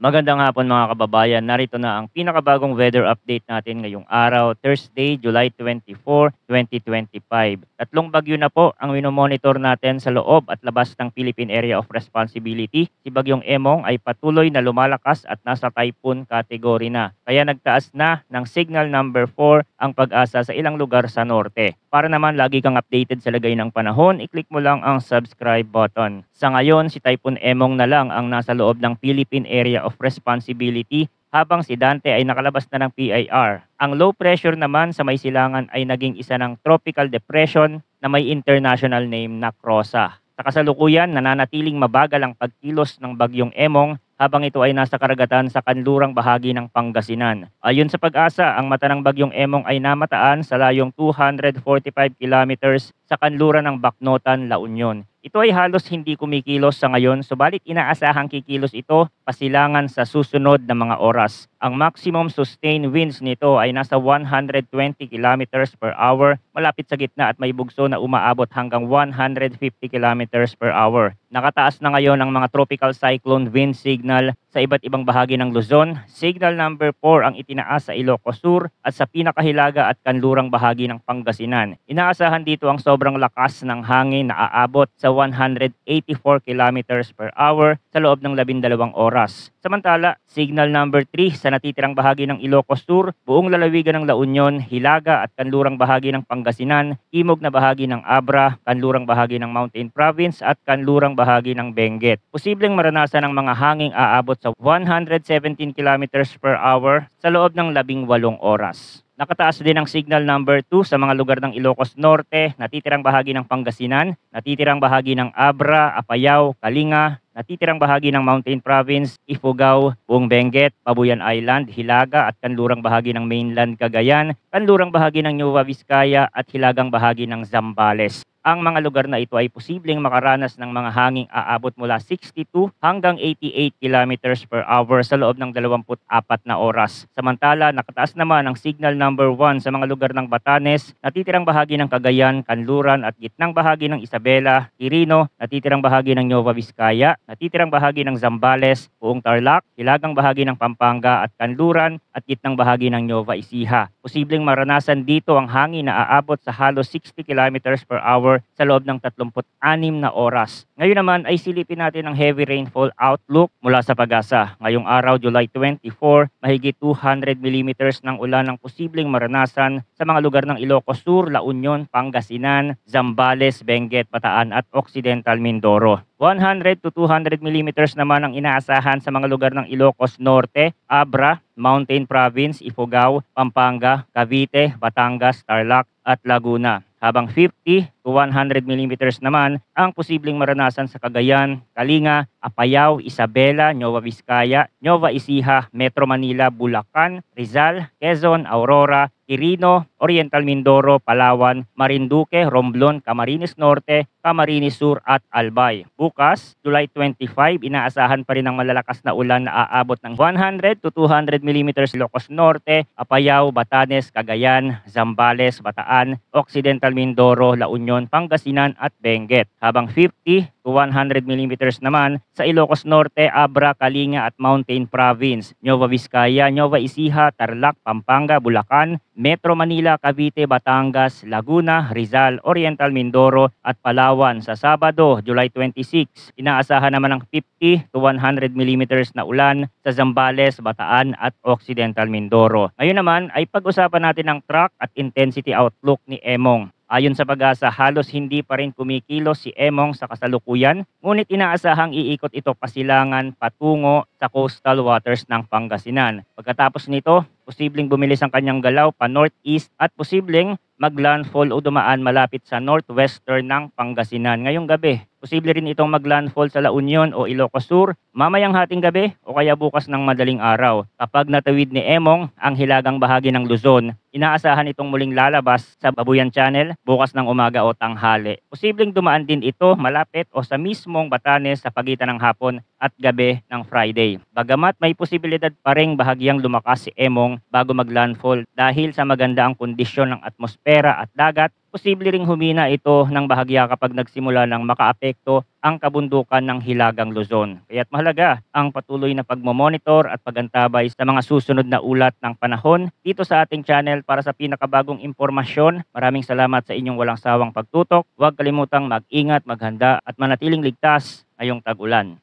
Magandang hapon mga kababayan. Narito na ang pinakabagong weather update natin ngayong araw, Thursday, July 24, 2025. Tatlong bagyo na po ang winomonitor natin sa loob at labas ng Philippine Area of Responsibility. Si Bagyong Emong ay patuloy na lumalakas at nasa typhoon category na. Kaya nagtaas na ng signal number 4 ang pag-asa sa ilang lugar sa norte. Para naman lagi kang updated sa lagay ng panahon, i-click mo lang ang subscribe button. Sa ngayon, si Typhoon Emong na lang ang nasa loob ng Philippine Area of Responsibility habang si Dante ay nakalabas na ng PIR. Ang low pressure naman sa may silangan ay naging isa ng tropical depression na may international name na Crosa. Sa kasalukuyan, nananatiling mabagal ang pagkilos ng Bagyong Emong habang ito ay nasa karagatan sa kanlurang bahagi ng Pangasinan. Ayon sa Pag-asa, ang mata ng Bagyong Emong ay namataan sa layong 245 kilometers sa kanluran ng Bacnotan, La Union. Ito ay halos hindi kumikilos sa ngayon, subalit inaasahang kikilos ito pasilangan sa susunod na mga oras. Ang maximum sustained winds nito ay nasa 120 kilometers per hour, malapit sa gitna at may bugso na umaabot hanggang 150 kilometers per hour. Nakataas na ngayon ang mga tropical cyclone wind signal sa iba't ibang bahagi ng Luzon. Signal number 4 ang itinaas sa Ilocos Sur at sa pinakahilaga at kanlurang bahagi ng Pangasinan. Inaasahan dito ang sobrang lakas ng hangin na aabot sa 184 kilometers per hour sa loob ng 12 oras. Samantala, signal number 3 sa natitirang bahagi ng Ilocos Sur, buong lalawigan ng La Union, hilaga at kanlurang bahagi ng Pangasinan, timog na bahagi ng Abra, kanlurang bahagi ng Mountain Province at kanlurang bahagi ng Benguet. Posibleng maranasan ng mga hanging aabot sa 117 kilometers per hour sa loob ng 18 oras. Nakataas din ang signal number 2 sa mga lugar ng Ilocos Norte, natitirang bahagi ng Pangasinan, natitirang bahagi ng Abra, Apayao, Kalinga, natitirang bahagi ng Mountain Province, Ifugao, buong Benguet, Pabuyan Island, Hilaga at kanlurang bahagi ng mainland Cagayan, kanlurang bahagi ng Nueva Vizcaya at hilagang bahagi ng Zambales. Ang mga lugar na ito ay posibleng makaranas ng mga hanging aabot mula 62 hanggang 88 kilometers per hour sa loob ng 24 na oras. Samantala, nakataas naman ang signal number 1 sa mga lugar ng Batanes, natitirang bahagi ng Cagayan, Kanluran at gitnang bahagi ng Isabela, Quirino, natitirang bahagi ng Nueva Vizcaya, natitirang bahagi ng Zambales, buong Tarlac, hilagang bahagi ng Pampanga at Kanluran at gitnang bahagi ng Nueva Ecija. Posibleng maranasan dito ang hangin na aabot sa halos 60 kilometers per hour sa loob ng 36 na oras. Ngayon naman ay silipin natin ang heavy rainfall outlook mula sa Pag-asa. Ngayong araw, July 24, mahigit 200 millimeters ng ulan ang posibleng maranasan sa mga lugar ng Ilocos Sur, La Union, Pangasinan, Zambales, Benguet, Bataan at Occidental Mindoro. 100 to 200 millimeters naman ang inaasahan sa mga lugar ng Ilocos Norte, Abra, Mountain Province, Ifugao, Pampanga, Cavite, Batangas, Tarlac at Laguna. Habang 50 to 100 millimeters naman ang posibleng maranasan sa Cagayan, Kalinga, Apayao, Isabela, Nueva Vizcaya, Nueva Ecija, Metro Manila, Bulacan, Rizal, Quezon, Aurora, Quirino, Oriental Mindoro, Palawan, Marinduque, Romblon, Camarines Norte, Camarines Sur at Albay. Bukas, July 25, inaasahan pa rin ang malalakas na ulan na aabot ng 100 to 200 millimeters Ilocos Norte, Apayao, Batanes, Cagayan, Zambales, Bataan, Occidental Mindoro, La Union, Pangasinan at Benguet. Habang 50 to 100 millimeters naman sa Ilocos Norte, Abra, Kalinga at Mountain Province, Nueva Vizcaya, Nueva Ecija, Tarlac, Pampanga, Bulacan, Metro Manila, Cavite, Batangas, Laguna, Rizal, Oriental Mindoro at Palawan. Sa Sabado, July 26, inaasahan naman ng 50 to 100 millimeters na ulan sa Zambales, Bataan at Occidental Mindoro. Ngayon naman ay pag-usapan natin ang track at intensity outlook ni Emong. Ayon sa Pag-asa, halos hindi pa rin kumikilos si Emong sa kasalukuyan, ngunit inaasahang iikot ito pasilangan patungo sa coastal waters ng Pangasinan. Pagkatapos nito, posibleng bumilis ang kanyang galaw pa northeast at posibleng maglandfall o dumaan malapit sa northwestern ng Pangasinan ngayong gabi. Posible rin itong maglandfall sa La Union o Ilocos Sur mamayang hating gabi o kaya bukas ng madaling araw. Kapag natawid ni Emong ang hilagang bahagi ng Luzon, inaasahan itong muling lalabas sa Babuyan Channel bukas ng umaga o tanghali. Posibleng dumaan din ito malapit o sa mismong Batanes sa pagitan ng hapon at gabi ng Friday. Bagamat may posibilidad pa ring bahagyang lumakas si Emong bago maglandfall dahil sa maganda ang kondisyon ng atmosfera at dagat, posible ring humina ito ng bahagya kapag nagsimula ng makaapekto ang kabundukan ng Hilagang Luzon. Kaya't mahalaga ang patuloy na pagmomonitor at pagantabay sa mga susunod na ulat ng panahon dito sa ating channel para sa pinakabagong impormasyon. Maraming salamat sa inyong walang sawang pagtutok. Huwag kalimutang mag-ingat, maghanda at manatiling ligtas ngayong tag-ulan.